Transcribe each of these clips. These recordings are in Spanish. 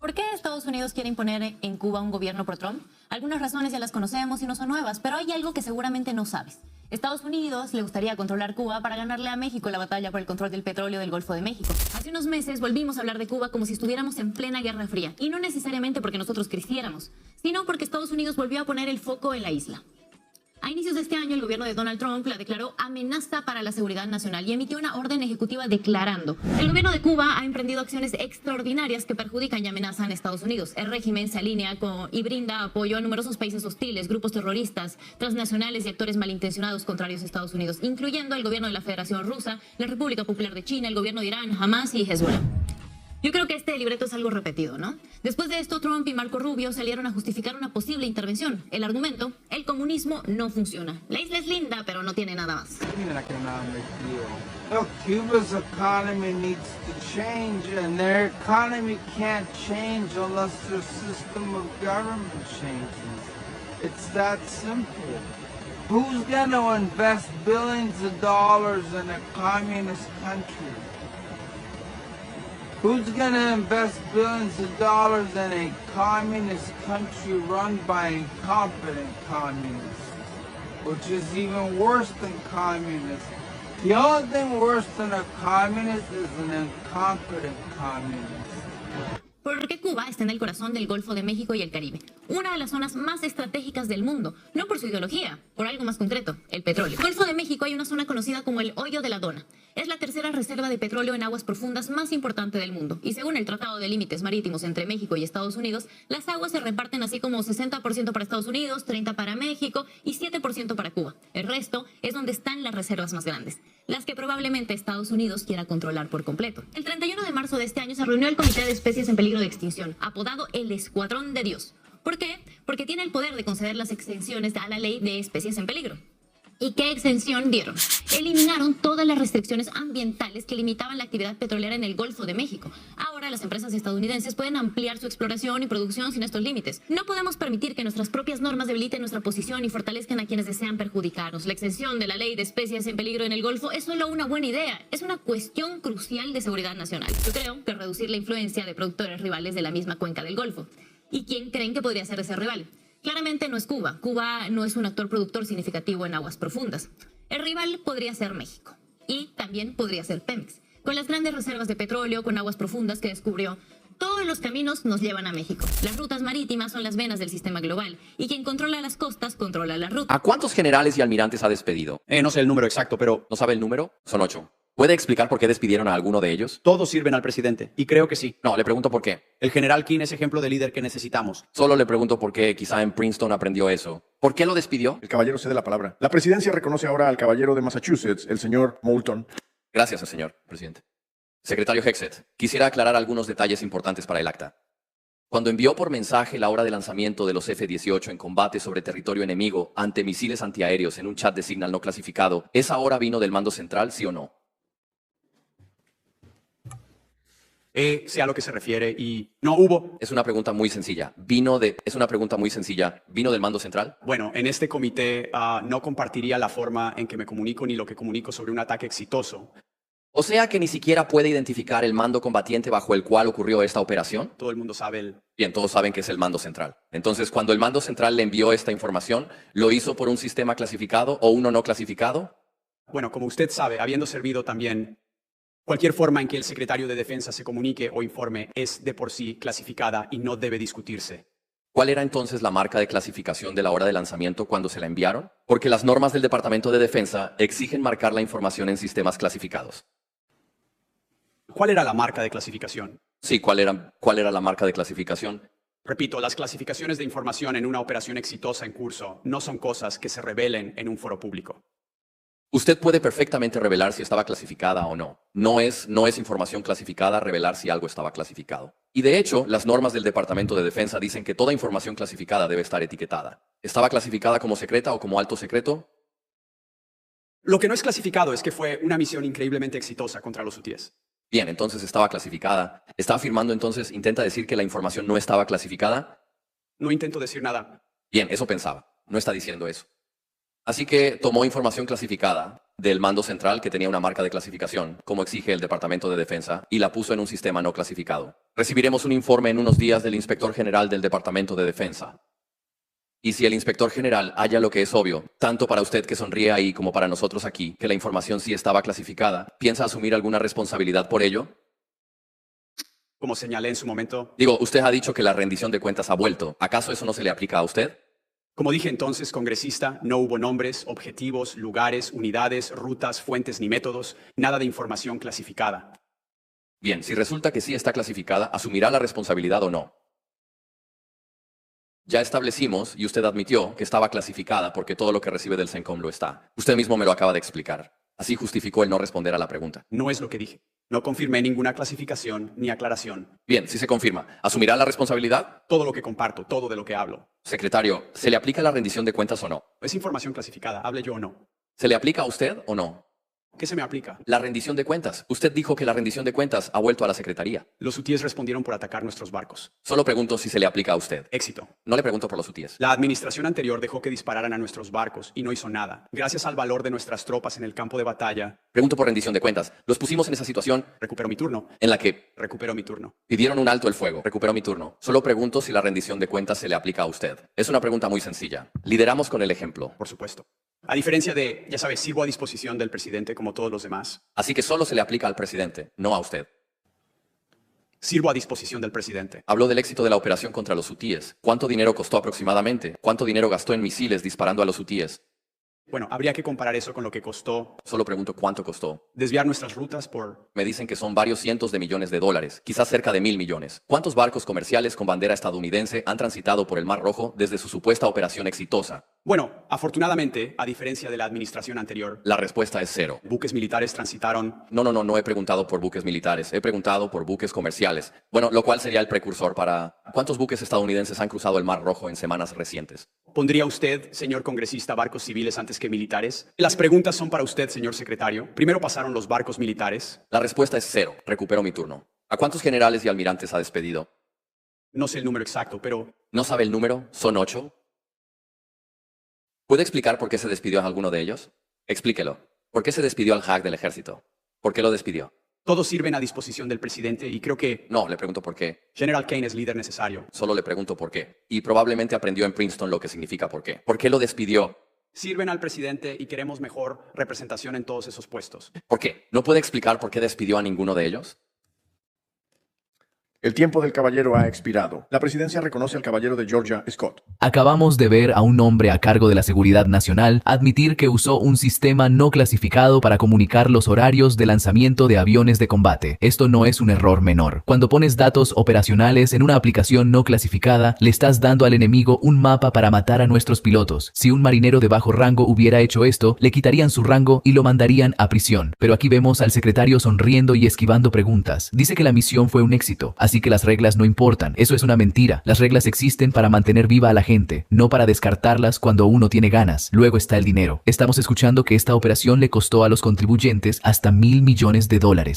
¿Por qué Estados Unidos quiere imponer en Cuba un gobierno pro-Trump? Algunas razones ya las conocemos y no son nuevas, pero hay algo que seguramente no sabes. Estados Unidos le gustaría controlar Cuba para ganarle a México la batalla por el control del petróleo del Golfo de México. Hace unos meses volvimos a hablar de Cuba como si estuviéramos en plena Guerra Fría, y no necesariamente porque nosotros quisiéramos, sino porque Estados Unidos volvió a poner el foco en la isla. A inicios de este año, el gobierno de Donald Trump la declaró amenaza para la seguridad nacional y emitió una orden ejecutiva declarando: el gobierno de Cuba ha emprendido acciones extraordinarias que perjudican y amenazan a Estados Unidos. El régimen se alinea con y brinda apoyo a numerosos países hostiles, grupos terroristas, transnacionales y actores malintencionados contrarios a Estados Unidos, incluyendo el gobierno de la Federación Rusa, la República Popular de China, el gobierno de Irán, Hamas y Hezbollah. Yo creo que este libreto es algo repetido, ¿no? Después de esto, Trump y Marco Rubio salieron a justificar una posible intervención. El argumento: el comunismo no funciona. La isla es linda, pero no tiene nada más. Look, Cuba's economy needs to change, and their economy can't change unless their system of government changes. It's that simple. Who's going to invest billions of dollars in a communist country? Who's going to invest billions of dollars in a communist country run by incompetent communists, which is even worse than communists? The only thing worse than a communist is an incompetent communist. Porque Cuba está en el corazón del Golfo de México y el Caribe, una de las zonas más estratégicas del mundo, no por su ideología, por algo más concreto: el petróleo. En el Golfo de México hay una zona conocida como el Hoyo de la Dona. Es la tercera reserva de petróleo en aguas profundas más importante del mundo, y según el Tratado de Límites Marítimos entre México y Estados Unidos, las aguas se reparten así como 60% para Estados Unidos, 30% para México y 7% para Cuba. El resto es donde están las reservas más grandes, las que probablemente Estados Unidos quiera controlar por completo. El 31 de marzo de este año se reunió el Comité de Especies en Peligro de Extinción, apodado el Escuadrón de Dios. ¿Por qué? Porque tiene el poder de conceder las exenciones a la Ley de Especies en Peligro. ¿Y qué exención dieron? Eliminaron todas las restricciones ambientales que limitaban la actividad petrolera en el Golfo de México. Ahora las empresas estadounidenses pueden ampliar su exploración y producción sin estos límites. No podemos permitir que nuestras propias normas debiliten nuestra posición y fortalezcan a quienes desean perjudicarnos. La exención de la Ley de Especies en Peligro en el Golfo es solo una buena idea. Es una cuestión crucial de seguridad nacional. Yo creo que reducir la influencia de productores rivales de la misma cuenca del Golfo. ¿Y quién creen que podría ser ese rival? Claramente no es Cuba. Cuba no es un actor productor significativo en aguas profundas. El rival podría ser México. Y también podría ser Pemex. Con las grandes reservas de petróleo con aguas profundas que descubrió, todos los caminos nos llevan a México. Las rutas marítimas son las venas del sistema global. Y quien controla las costas, controla las rutas. ¿A cuántos generales y almirantes ha despedido? No sé el número exacto, pero ¿No sabe el número? Son 8. ¿Puede explicar por qué despidieron a alguno de ellos? todos sirven al presidente. Y creo que sí. No, le pregunto por qué. El general King es ejemplo de líder que necesitamos. Solo le pregunto por qué quizá en Princeton aprendió eso. ¿Por qué lo despidió? El caballero cede la palabra. La presidencia reconoce ahora al caballero de Massachusetts, el señor Moulton. Gracias, señor presidente. Secretario Hexet, quisiera aclarar algunos detalles importantes para el acta. Cuando envió por mensaje la hora de lanzamiento de los F-18 en combate sobre territorio enemigo ante misiles antiaéreos en un chat de Signal no clasificado, ¿esa hora vino del mando central, sí o no? Sé a lo que se refiere y no hubo. Es una pregunta muy sencilla. Es una pregunta muy sencilla. ¿Vino del mando central? Bueno, en este comité no compartiría la forma en que me comunico ni lo que comunico sobre un ataque exitoso. O sea que ni siquiera puede identificar el mando combatiente bajo el cual ocurrió esta operación. Todo el mundo sabe Bien, todos saben que es el mando central. Entonces, cuando el mando central le envió esta información, ¿lo hizo por un sistema clasificado o uno no clasificado? Bueno, como usted sabe, habiendo servido también, cualquier forma en que el secretario de Defensa se comunique o informe es de por sí clasificada y no debe discutirse. ¿Cuál era entonces la marca de clasificación de la hora de lanzamiento cuando se la enviaron? Porque las normas del Departamento de Defensa exigen marcar la información en sistemas clasificados. ¿Cuál era la marca de clasificación? Sí, ¿cuál era la marca de clasificación? Repito, las clasificaciones de información en una operación exitosa en curso no son cosas que se revelen en un foro público. Usted puede perfectamente revelar si estaba clasificada o no. No es información clasificada revelar si algo estaba clasificado. Y de hecho, las normas del Departamento de Defensa dicen que toda información clasificada debe estar etiquetada. ¿Estaba clasificada como secreta o como alto secreto? Lo que no es clasificado es que fue una misión increíblemente exitosa contra los hutíes. Bien, entonces estaba clasificada. ¿Está afirmando entonces, intenta decir que la información no estaba clasificada? No intento decir nada. Bien, eso pensaba. No está diciendo eso. Así que tomó información clasificada del mando central que tenía una marca de clasificación, como exige el Departamento de Defensa, y la puso en un sistema no clasificado. Recibiremos un informe en unos días del inspector general del Departamento de Defensa. Y si el inspector general halla lo que es obvio, tanto para usted que sonríe ahí como para nosotros aquí, que la información sí estaba clasificada, ¿piensa asumir alguna responsabilidad por ello? Como señalé en su momento, Digo, usted ha dicho que la rendición de cuentas ha vuelto. ¿Acaso eso no se le aplica a usted? como dije entonces, congresista, no hubo nombres, objetivos, lugares, unidades, rutas, fuentes ni métodos, nada de información clasificada. Bien, si resulta que sí está clasificada, ¿asumirá la responsabilidad o no? Ya establecimos, y usted admitió, que estaba clasificada porque todo lo que recibe del CENCOM lo está. Usted mismo me lo acaba de explicar. Así justificó el no responder a la pregunta. No es lo que dije. No confirmé ninguna clasificación ni aclaración. Bien, si se confirma, ¿asumirá la responsabilidad? Todo lo que comparto, todo de lo que hablo. Secretario, ¿se le aplica la rendición de cuentas o no? Es información clasificada, hable yo o no. ¿Se le aplica a usted o no? ¿Qué se me aplica? La rendición de cuentas. Usted dijo que la rendición de cuentas ha vuelto a la Secretaría. Los hutíes respondieron por atacar nuestros barcos. Solo pregunto si se le aplica a usted. Éxito. No le pregunto por los hutíes. La administración anterior dejó que dispararan a nuestros barcos y no hizo nada. Gracias al valor de nuestras tropas en el campo de batalla, Pregunto por rendición de cuentas. Los pusimos en esa situación recupero mi turno. en la que Recupero mi turno. pidieron un alto el fuego. Recupero mi turno. Solo pregunto si la rendición de cuentas se le aplica a usted. Es una pregunta muy sencilla. Lideramos con el ejemplo. Por supuesto. A diferencia de, ya sabes, sirvo a disposición del presidente como todos los demás. Así que solo se le aplica al presidente, no a usted. Sirvo a disposición del presidente. Habló del éxito de la operación contra los hutíes. ¿Cuánto dinero costó aproximadamente? ¿Cuánto dinero gastó en misiles disparando a los hutíes? Bueno, habría que comparar eso con lo que costó Solo pregunto cuánto costó. desviar nuestras rutas por... Me dicen que son varios cientos de millones de dólares, quizás cerca de 1.000 millones. ¿Cuántos barcos comerciales con bandera estadounidense han transitado por el Mar Rojo desde su supuesta operación exitosa? Bueno, afortunadamente, a diferencia de la administración anterior, La respuesta es cero. buques militares transitaron... No he preguntado por buques militares, he preguntado por buques comerciales. Bueno, lo cual sería el precursor para... ¿Cuántos buques estadounidenses han cruzado el Mar Rojo en semanas recientes? ¿Pondría usted, señor congresista, barcos civiles antes que militares? Las preguntas son para usted, señor secretario. Primero pasaron los barcos militares. La respuesta es cero. Recupero mi turno. ¿A cuántos generales y almirantes ha despedido? No sé el número exacto, pero ¿No sabe el número? ¿Son 8? ¿Puede explicar por qué se despidió a alguno de ellos? Explíquelo. ¿Por qué se despidió al hack del ejército? ¿Por qué lo despidió? todos sirven a disposición del presidente y creo que No, le pregunto por qué. General Kane es líder necesario. Solo le pregunto por qué. Y probablemente aprendió en Princeton lo que significa por qué. ¿Por qué lo despidió? Sirven al presidente y queremos mejor representación en todos esos puestos. ¿Por qué? ¿No puede explicar por qué despidió a ninguno de ellos? El tiempo del caballero ha expirado. La presidencia reconoce al caballero de Georgia, Scott. Acabamos de ver a un hombre a cargo de la seguridad nacional admitir que usó un sistema no clasificado para comunicar los horarios de lanzamiento de aviones de combate. Esto no es un error menor. Cuando pones datos operacionales en una aplicación no clasificada, le estás dando al enemigo un mapa para matar a nuestros pilotos. Si un marinero de bajo rango hubiera hecho esto, le quitarían su rango y lo mandarían a prisión. Pero aquí vemos al secretario sonriendo y esquivando preguntas. Dice que la misión fue un éxito. Así que las reglas no importan. Eso es una mentira. Las reglas existen para mantener viva a la gente, no para descartarlas cuando uno tiene ganas. Luego está el dinero. Estamos escuchando que esta operación le costó a los contribuyentes hasta $1.000 millones.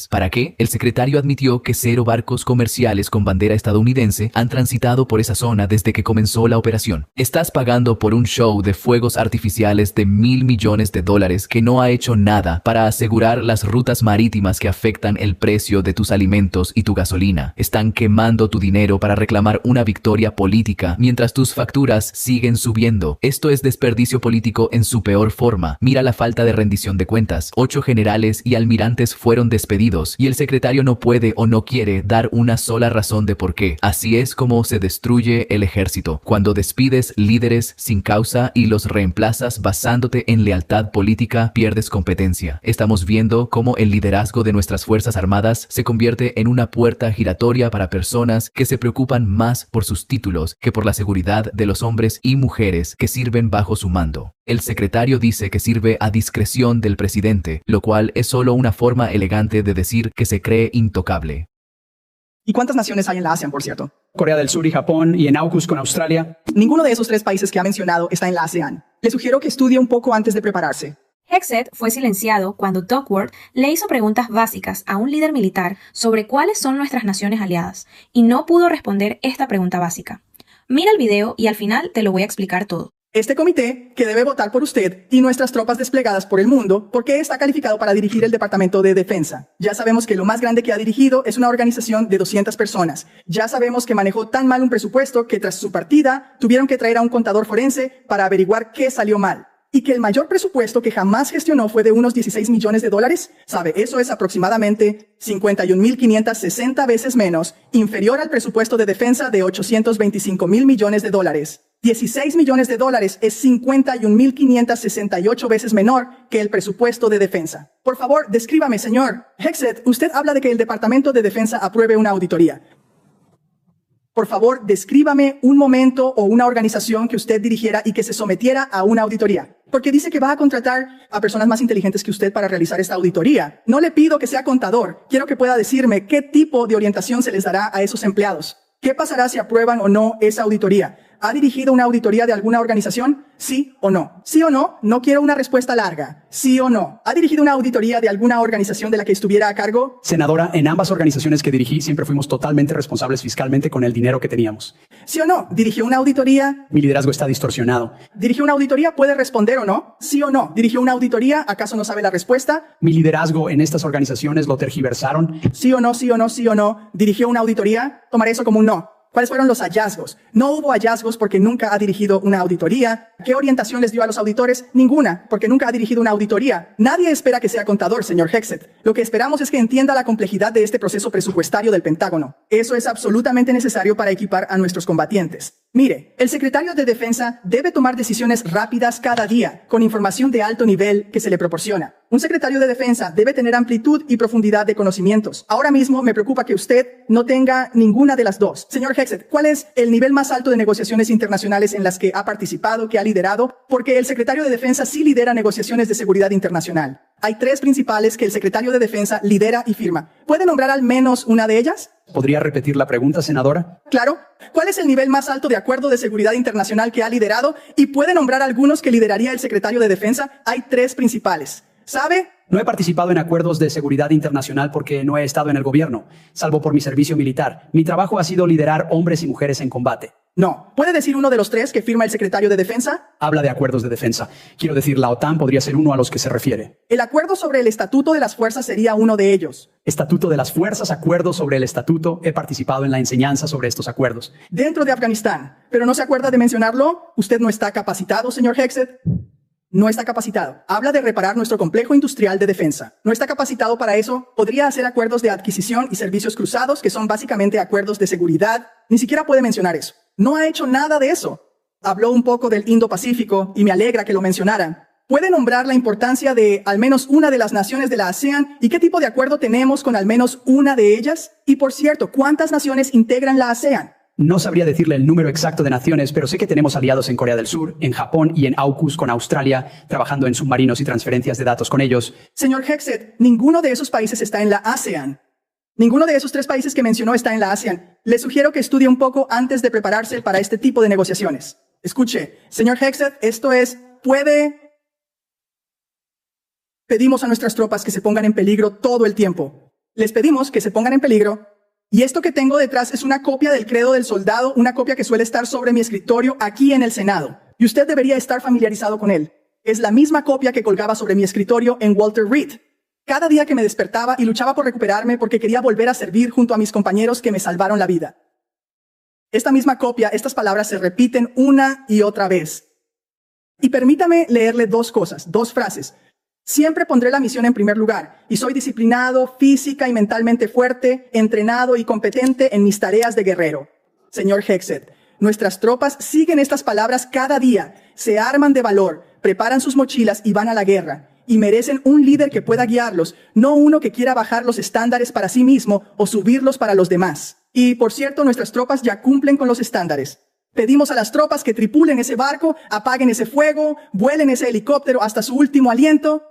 ¿Para qué? El secretario admitió que 0 barcos comerciales con bandera estadounidense han transitado por esa zona desde que comenzó la operación. Estás pagando por un show de fuegos artificiales de $1.000 millones que no ha hecho nada para asegurar las rutas marítimas que afectan el precio de tus alimentos y tu gasolina. Están quemando tu dinero para reclamar una victoria política mientras tus facturas siguen subiendo. Esto es desperdicio político en su peor forma. Mira la falta de rendición de cuentas. 8 generales y almirantes fueron despedidos y el secretario no puede o no quiere dar una sola razón de por qué. Así es como se destruye el ejército. Cuando despides líderes sin causa y los reemplazas basándote en lealtad política, pierdes competencia. Estamos viendo cómo el liderazgo de nuestras fuerzas armadas se convierte en una puerta giratoria para personas que se preocupan más por sus títulos que por la seguridad de los hombres y mujeres que sirven bajo su mando. El secretario dice que sirve a discreción del presidente, lo cual es solo una forma elegante de decir que se cree intocable. ¿Y cuántas naciones hay en la ASEAN, por cierto? Corea del Sur y Japón, y en AUKUS con Australia. Ninguno de esos 3 países que ha mencionado está en la ASEAN. Le sugiero que estudie un poco antes de prepararse. Hegseth fue silenciado cuando Duckworth le hizo preguntas básicas a un líder militar sobre cuáles son nuestras naciones aliadas, y no pudo responder esta pregunta básica. Mira el video y al final te lo voy a explicar todo. Este comité, que debe votar por usted y nuestras tropas desplegadas por el mundo, porque está calificado para dirigir el Departamento de Defensa. Ya sabemos que lo más grande que ha dirigido es una organización de 200 personas. Ya sabemos que manejó tan mal un presupuesto que tras su partida tuvieron que traer a un contador forense para averiguar qué salió mal. Y que el mayor presupuesto que jamás gestionó fue de unos 16 millones de dólares. ¿Sabe? Eso es aproximadamente 51.560 veces menos, inferior al presupuesto de defensa de 825.000 millones de dólares. 16 millones de dólares es 51.568 veces menor que el presupuesto de defensa. Por favor, descríbame, señor Hexet. Usted habla de que el Departamento de Defensa apruebe una auditoría. Por favor, descríbame un momento o una organización que usted dirigiera y que se sometiera a una auditoría. Porque dice que va a contratar a personas más inteligentes que usted para realizar esta auditoría. No le pido que sea contador. Quiero que pueda decirme qué tipo de orientación se les dará a esos empleados. ¿Qué pasará si aprueban o no esa auditoría? ¿Ha dirigido una auditoría de alguna organización? ¿Sí o no? ¿Sí o no? No quiero una respuesta larga. ¿Sí o no? ¿Ha dirigido una auditoría de alguna organización de la que estuviera a cargo? Senadora, en ambas organizaciones que dirigí siempre fuimos totalmente responsables fiscalmente con el dinero que teníamos. ¿Sí o no? ¿Dirigió una auditoría? Mi liderazgo está distorsionado. ¿Dirigió una auditoría? ¿Puede responder o no? ¿Sí o no? ¿Dirigió una auditoría? ¿Acaso no sabe la respuesta? Mi liderazgo en estas organizaciones lo tergiversaron. ¿Sí o no? ¿Sí o no? ¿Sí o no? ¿Dirigió una auditoría? Tomaré eso como un no. ¿Cuáles fueron los hallazgos? No hubo hallazgos porque nunca ha dirigido una auditoría. ¿Qué orientación les dio a los auditores? Ninguna, porque nunca ha dirigido una auditoría. Nadie espera que sea contador, señor Hexet. Lo que esperamos es que entienda la complejidad de este proceso presupuestario del Pentágono. Eso es absolutamente necesario para equipar a nuestros combatientes. Mire, el secretario de Defensa debe tomar decisiones rápidas cada día, con información de alto nivel que se le proporciona. Un secretario de Defensa debe tener amplitud y profundidad de conocimientos. Ahora mismo me preocupa que usted no tenga ninguna de las dos. Señor Hexet, ¿cuál es el nivel más alto de negociaciones internacionales en las que ha participado, que ha liderado? Porque el secretario de Defensa sí lidera negociaciones de seguridad internacional. Hay 3 principales que el secretario de Defensa lidera y firma. ¿Puede nombrar al menos una de ellas? ¿Podría repetir la pregunta, senadora? Claro. ¿Cuál es el nivel más alto de acuerdo de seguridad internacional que ha liderado? Y puede nombrar algunos que lideraría el secretario de Defensa. Hay 3 principales. ¿Sabe? No he participado en acuerdos de seguridad internacional porque no he estado en el gobierno, salvo por mi servicio militar. Mi trabajo ha sido liderar hombres y mujeres en combate. No. ¿Puede decir uno de los 3 que firma el secretario de Defensa? Habla de acuerdos de defensa. Quiero decir, la OTAN podría ser uno a los que se refiere. El acuerdo sobre el Estatuto de las Fuerzas sería uno de ellos. Estatuto de las Fuerzas, acuerdos sobre el estatuto. He participado en la enseñanza sobre estos acuerdos. Dentro de Afganistán. ¿Pero no se acuerda de mencionarlo? ¿Usted no está capacitado, señor Hexet? No está capacitado. Habla de reparar nuestro complejo industrial de defensa. No está capacitado para eso. Podría hacer acuerdos de adquisición y servicios cruzados, que son básicamente acuerdos de seguridad. Ni siquiera puede mencionar eso. No ha hecho nada de eso. Habló un poco del Indo-Pacífico y me alegra que lo mencionara. ¿Puede nombrar la importancia de al menos una de las naciones de la ASEAN y qué tipo de acuerdo tenemos con al menos una de ellas? Y por cierto, ¿cuántas naciones integran la ASEAN? No sabría decirle el número exacto de naciones, pero sé que tenemos aliados en Corea del Sur, en Japón y en AUKUS con Australia, trabajando en submarinos y transferencias de datos con ellos. Señor Hexet, ninguno de esos países está en la ASEAN. Ninguno de esos 3 países que mencionó está en la ASEAN. Le sugiero que estudie un poco antes de prepararse para este tipo de negociaciones. Escuche, señor Hexet, Pedimos a nuestras tropas que se pongan en peligro todo el tiempo. Les pedimos que se pongan en peligro. Y esto que tengo detrás es una copia del credo del soldado, una copia que suele estar sobre mi escritorio aquí en el Senado. Y usted debería estar familiarizado con él. Es la misma copia que colgaba sobre mi escritorio en Walter Reed. Cada día que me despertaba y luchaba por recuperarme porque quería volver a servir junto a mis compañeros que me salvaron la vida. Esta misma copia, estas palabras se repiten una y otra vez. Y permítame leerle 2 cosas, 2 frases. Siempre pondré la misión en primer lugar, y soy disciplinado, física y mentalmente fuerte, entrenado y competente en mis tareas de guerrero. Señor Hexet, nuestras tropas siguen estas palabras cada día, se arman de valor, preparan sus mochilas y van a la guerra. Y merecen un líder que pueda guiarlos, no uno que quiera bajar los estándares para sí mismo o subirlos para los demás. Y, por cierto, nuestras tropas ya cumplen con los estándares. Pedimos a las tropas que tripulen ese barco, apaguen ese fuego, vuelen ese helicóptero hasta su último aliento.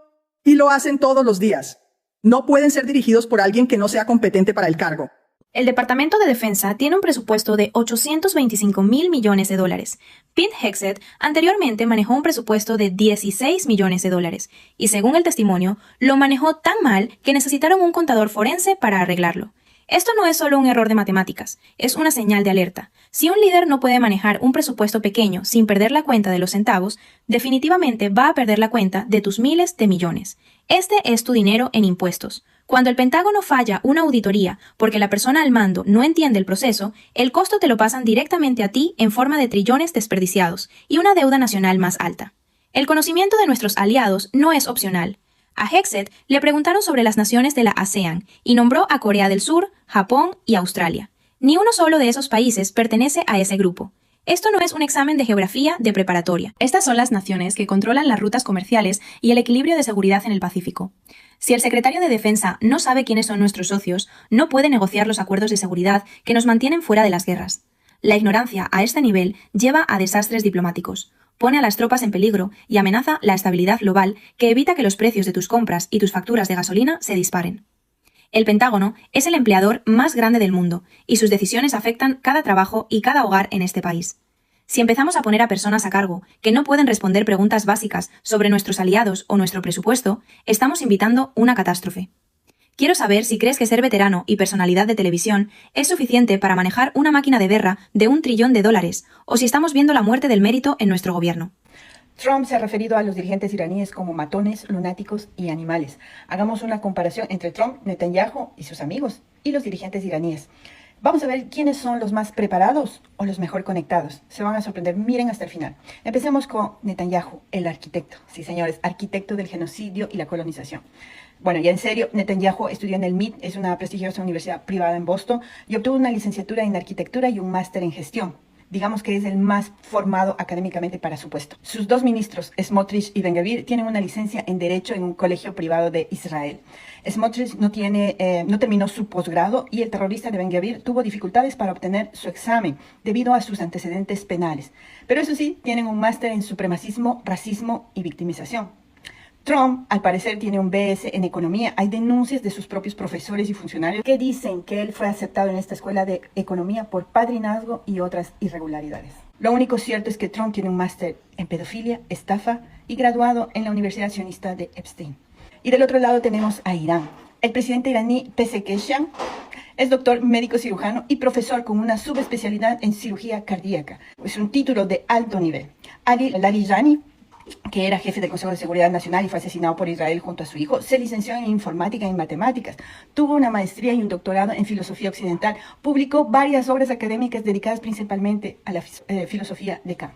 Y lo hacen todos los días. No pueden ser dirigidos por alguien que no sea competente para el cargo. El Departamento de Defensa tiene un presupuesto de 825.000 millones de dólares. Pete Hexet anteriormente manejó un presupuesto de 16 millones de dólares y según el testimonio, lo manejó tan mal que necesitaron un contador forense para arreglarlo. Esto no es solo un error de matemáticas, es una señal de alerta. Si un líder no puede manejar un presupuesto pequeño sin perder la cuenta de los centavos, definitivamente va a perder la cuenta de tus miles de millones. Este es tu dinero en impuestos. Cuando el Pentágono falla una auditoría porque la persona al mando no entiende el proceso, el costo te lo pasan directamente a ti en forma de trillones desperdiciados y una deuda nacional más alta. El conocimiento de nuestros aliados no es opcional. A Hegseth le preguntaron sobre las naciones de la ASEAN y nombró a Corea del Sur, Japón y Australia. Ni uno solo de esos países pertenece a ese grupo. Esto no es un examen de geografía de preparatoria. Estas son las naciones que controlan las rutas comerciales y el equilibrio de seguridad en el Pacífico. Si el secretario de Defensa no sabe quiénes son nuestros socios, no puede negociar los acuerdos de seguridad que nos mantienen fuera de las guerras. La ignorancia a este nivel lleva a desastres diplomáticos. Pone a las tropas en peligro y amenaza la estabilidad global que evita que los precios de tus compras y tus facturas de gasolina se disparen. El Pentágono es el empleador más grande del mundo y sus decisiones afectan cada trabajo y cada hogar en este país. Si empezamos a poner a personas a cargo que no pueden responder preguntas básicas sobre nuestros aliados o nuestro presupuesto, estamos invitando una catástrofe. Quiero saber si crees que ser veterano y personalidad de televisión es suficiente para manejar una máquina de guerra de $1 trillón o si estamos viendo la muerte del mérito en nuestro gobierno. Trump se ha referido a los dirigentes iraníes como matones, lunáticos y animales. Hagamos una comparación entre Trump, Netanyahu y sus amigos y los dirigentes iraníes. Vamos a ver quiénes son los más preparados o los mejor conectados. Se van a sorprender. Miren hasta el final. Empecemos con Netanyahu, el arquitecto. Sí, señores, arquitecto del genocidio y la colonización. Bueno, ya en serio, Netanyahu estudió en el MIT, es una prestigiosa universidad privada en Boston, y obtuvo una licenciatura en arquitectura y un máster en gestión. Digamos que es el más formado académicamente para su puesto. Sus dos ministros, Smotrich y Ben-Gvir, tienen una licencia en Derecho en un colegio privado de Israel. Smotrich no terminó su posgrado y el terrorista de Ben-Gvir tuvo dificultades para obtener su examen debido a sus antecedentes penales. Pero eso sí, tienen un máster en supremacismo, racismo y victimización. Trump, al parecer, tiene un BS en economía. Hay denuncias de sus propios profesores y funcionarios que dicen que él fue aceptado en esta escuela de economía por padrinazgo y otras irregularidades. Lo único cierto es que Trump tiene un máster en pedofilia, estafa y graduado en la Universidad Sionista de Epstein. Y del otro lado tenemos a Irán. El presidente iraní Pezeshkian es doctor médico cirujano y profesor con una subespecialidad en cirugía cardíaca. Es un título de alto nivel. Ali Larijani, que era jefe del Consejo de Seguridad Nacional y fue asesinado por Israel junto a su hijo, se licenció en informática y matemáticas, tuvo una maestría y un doctorado en filosofía occidental, publicó varias obras académicas dedicadas principalmente a la filosofía de Kant.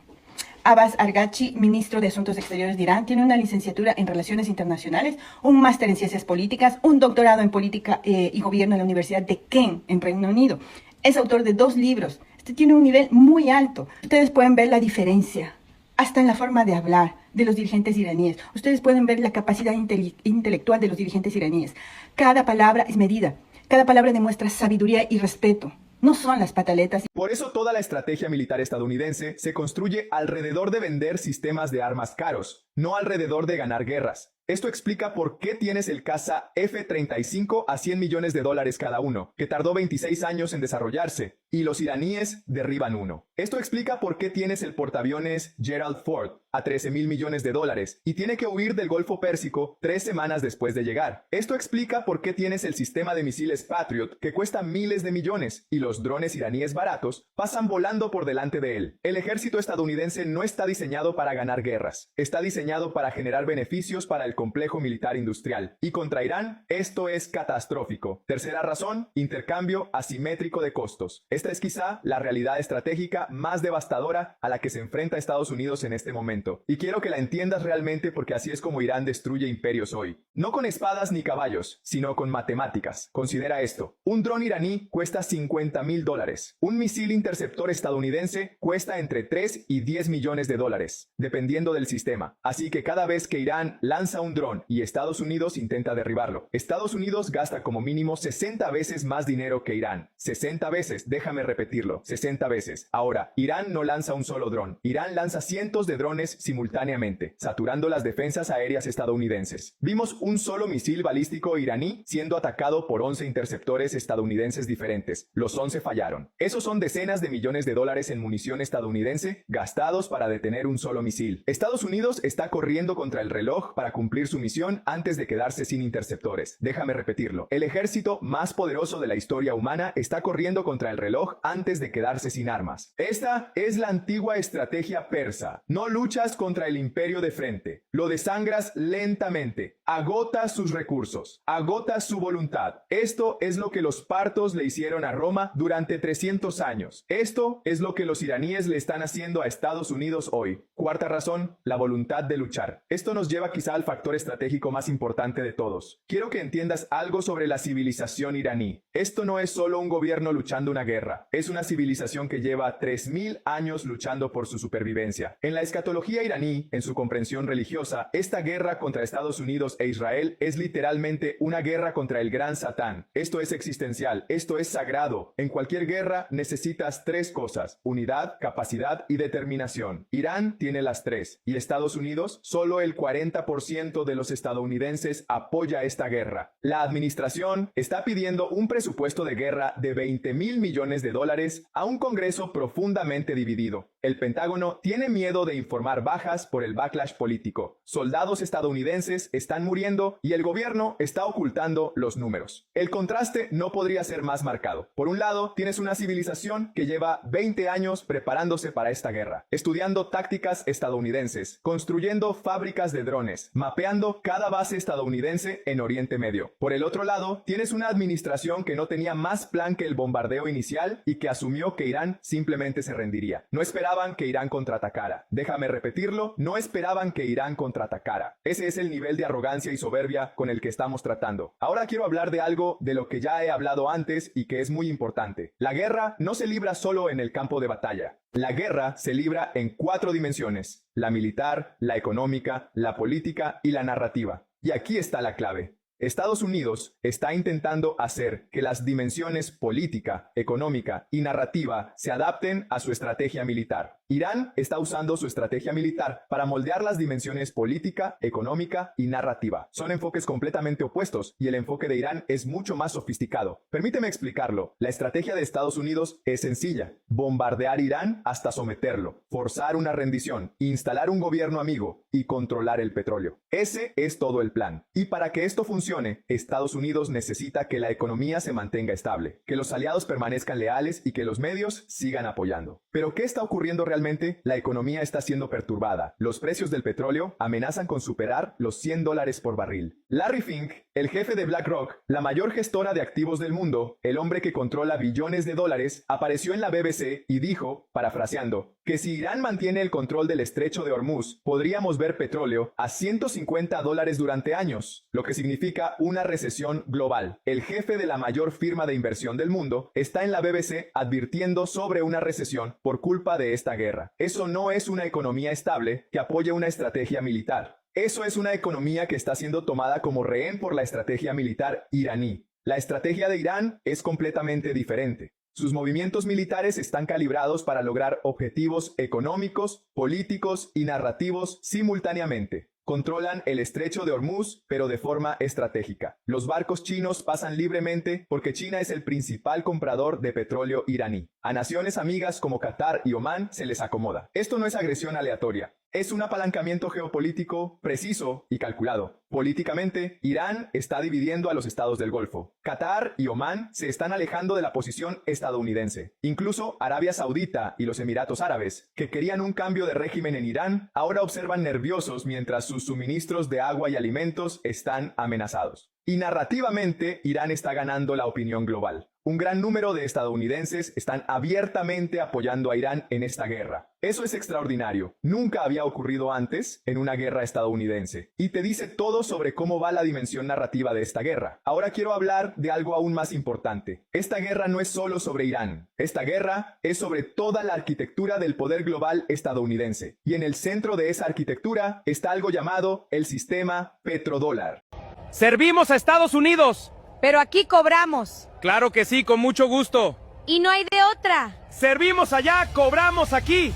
Abbas Araghchi, ministro de Asuntos Exteriores de Irán, tiene una licenciatura en Relaciones Internacionales, un máster en Ciencias Políticas, un doctorado en Política y Gobierno en la Universidad de Kent, en Reino Unido. Es autor de 2 libros. Este tiene un nivel muy alto. Ustedes pueden ver la diferencia hasta en la forma de hablar de los dirigentes iraníes. Ustedes pueden ver la capacidad intelectual de los dirigentes iraníes. Cada palabra es medida. Cada palabra demuestra sabiduría y respeto. No son las pataletas. Por eso toda la estrategia militar estadounidense se construye alrededor de vender sistemas de armas caros, no alrededor de ganar guerras. Esto explica por qué tienes el caza F-35 a $100 millones cada uno, que tardó 26 años en desarrollarse, y los iraníes derriban uno. Esto explica por qué tienes el portaaviones Gerald Ford a $13.000 millones y tiene que huir del Golfo Pérsico 3 semanas después de llegar. Esto explica por qué tienes el sistema de misiles Patriot que cuesta miles de millones y los drones iraníes baratos pasan volando por delante de él. El ejército estadounidense no está diseñado para ganar guerras, está diseñado para generar beneficios para el complejo militar industrial. Y contra Irán, esto es catastrófico. Tercera razón, intercambio asimétrico de costos. Esta es quizá la realidad estratégica más devastadora a la que se enfrenta Estados Unidos en este momento. Y quiero que la entiendas realmente porque así es como Irán destruye imperios hoy. No con espadas ni caballos, sino con matemáticas. Considera esto. Un dron iraní cuesta $50.000. Un misil interceptor estadounidense cuesta entre 3 y 10 millones de dólares, dependiendo del sistema. Así que cada vez que Irán lanza un dron y Estados Unidos intenta derribarlo, Estados Unidos gasta como mínimo 60 veces más dinero que Irán. 60 veces, déjame repetirlo, 60 veces. Ahora, Irán no lanza un solo dron. Irán lanza cientos de drones simultáneamente, saturando las defensas aéreas estadounidenses. Vimos un solo misil balístico iraní siendo atacado por 11 interceptores estadounidenses diferentes. Los 11 fallaron. Esos son decenas de millones de dólares en munición estadounidense gastados para detener un solo misil. Estados Unidos está corriendo contra el reloj para cumplir cumplir su misión antes de quedarse sin interceptores. Déjame repetirlo. El ejército más poderoso de la historia humana está corriendo contra el reloj antes de quedarse sin armas. Esta es la antigua estrategia persa. No luchas contra el imperio de frente. Lo desangras lentamente. Agotas sus recursos. Agotas su voluntad. Esto es lo que los partos le hicieron a Roma durante 300 años. Esto es lo que los iraníes le están haciendo a Estados Unidos hoy. Cuarta razón, la voluntad de luchar. Esto nos lleva quizá al factor estratégico más importante de todos. Quiero que entiendas algo sobre la civilización iraní. Esto no es solo un gobierno luchando una guerra. Es una civilización que lleva 3000 años luchando por su supervivencia. En la escatología iraní, en su comprensión religiosa, esta guerra contra Estados Unidos e Israel es literalmente una guerra contra el gran Satán. Esto es existencial, esto es sagrado. En cualquier guerra necesitas tres cosas: unidad, capacidad y determinación. Irán tiene las tres, y Estados Unidos, solo el 40% de los estadounidenses apoya esta guerra. La administración está pidiendo un presupuesto de guerra de $20,000 millones a un Congreso profundamente dividido. El Pentágono tiene miedo de informar bajas por el backlash político. Soldados estadounidenses están muriendo y el gobierno está ocultando los números. El contraste no podría ser más marcado. Por un lado, tienes una civilización que lleva 20 años preparándose para esta guerra, estudiando tácticas estadounidenses, construyendo fábricas de drones, mapeando cada base estadounidense en Oriente Medio. Por el otro lado, tienes una administración que no tenía más plan que el bombardeo inicial y que asumió que Irán simplemente se rendiría. No esperaban que Irán contraatacara. Déjame repetirlo, no esperaban que Irán contraatacara. Ese es el nivel de arrogancia y soberbia con el que estamos tratando. Ahora quiero hablar de algo de lo que ya he hablado antes y que es muy importante. La guerra no se libra solo en el campo de batalla. La guerra se libra en 4 dimensiones: la militar, la económica, la política y la narrativa. Y aquí está la clave. Estados Unidos está intentando hacer que las dimensiones política, económica y narrativa se adapten a su estrategia militar. Irán está usando su estrategia militar para moldear las dimensiones política, económica y narrativa. Son enfoques completamente opuestos y el enfoque de Irán es mucho más sofisticado. Permíteme explicarlo. La estrategia de Estados Unidos es sencilla: bombardear Irán hasta someterlo, forzar una rendición, instalar un gobierno amigo y controlar el petróleo. Ese es todo el plan. Y para que esto funcione, Estados Unidos necesita que la economía se mantenga estable, que los aliados permanezcan leales y que los medios sigan apoyando. ¿Pero qué está ocurriendo realmente? La economía está siendo perturbada. Los precios del petróleo amenazan con superar los $100 por barril. Larry Fink, el jefe de BlackRock, la mayor gestora de activos del mundo, el hombre que controla billones de dólares, apareció en la BBC y dijo, parafraseando, que si Irán mantiene el control del estrecho de Hormuz, podríamos ver petróleo a $150 durante años, lo que significa una recesión global. El jefe de la mayor firma de inversión del mundo está en la BBC advirtiendo sobre una recesión por culpa de esta guerra. Eso no es una economía estable que apoya una estrategia militar. Eso es una economía que está siendo tomada como rehén por la estrategia militar iraní. La estrategia de Irán es completamente diferente. Sus movimientos militares están calibrados para lograr objetivos económicos, políticos y narrativos simultáneamente. Controlan el estrecho de Hormuz, pero de forma estratégica. Los barcos chinos pasan libremente porque China es el principal comprador de petróleo iraní. A naciones amigas como Qatar y Omán se les acomoda. Esto no es agresión aleatoria. Es un apalancamiento geopolítico preciso y calculado. Políticamente, Irán está dividiendo a los estados del Golfo. Qatar y Omán se están alejando de la posición estadounidense. Incluso Arabia Saudita y los Emiratos Árabes, que querían un cambio de régimen en Irán, ahora observan nerviosos mientras sus suministros de agua y alimentos están amenazados. Y narrativamente, Irán está ganando la opinión global. Un gran número de estadounidenses están abiertamente apoyando a Irán en esta guerra. Eso es extraordinario. Nunca había ocurrido antes en una guerra estadounidense. Y te dice todo sobre cómo va la dimensión narrativa de esta guerra. Ahora quiero hablar de algo aún más importante. Esta guerra no es solo sobre Irán. Esta guerra es sobre toda la arquitectura del poder global estadounidense. Y en el centro de esa arquitectura está algo llamado el sistema petrodólar. ¡Servimos a Estados Unidos! Pero aquí cobramos. Claro que sí, con mucho gusto. Y no hay de otra. Servimos allá, cobramos aquí.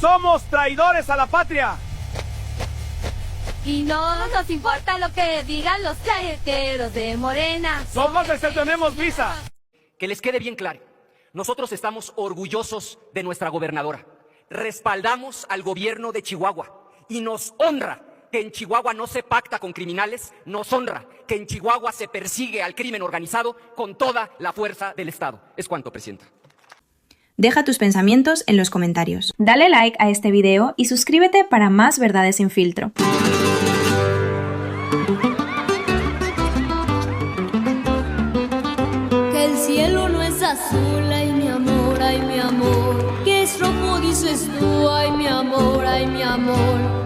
Somos traidores a la patria. Y no nos importa lo que digan los callejeros de Morena. Somos les tenemos visa. Que les quede bien claro. Nosotros estamos orgullosos de nuestra gobernadora. Respaldamos al gobierno de Chihuahua. Y nos honra que en Chihuahua no se pacta con criminales, nos honra que en Chihuahua se persigue al crimen organizado con toda la fuerza del Estado. Es cuanto, Presidenta. Deja tus pensamientos en los comentarios. Dale like a este video y suscríbete para más verdades sin filtro. Que el cielo no es azul, ay mi amor, ay mi amor. Que es rojo dices tú, ay mi amor, ay mi amor.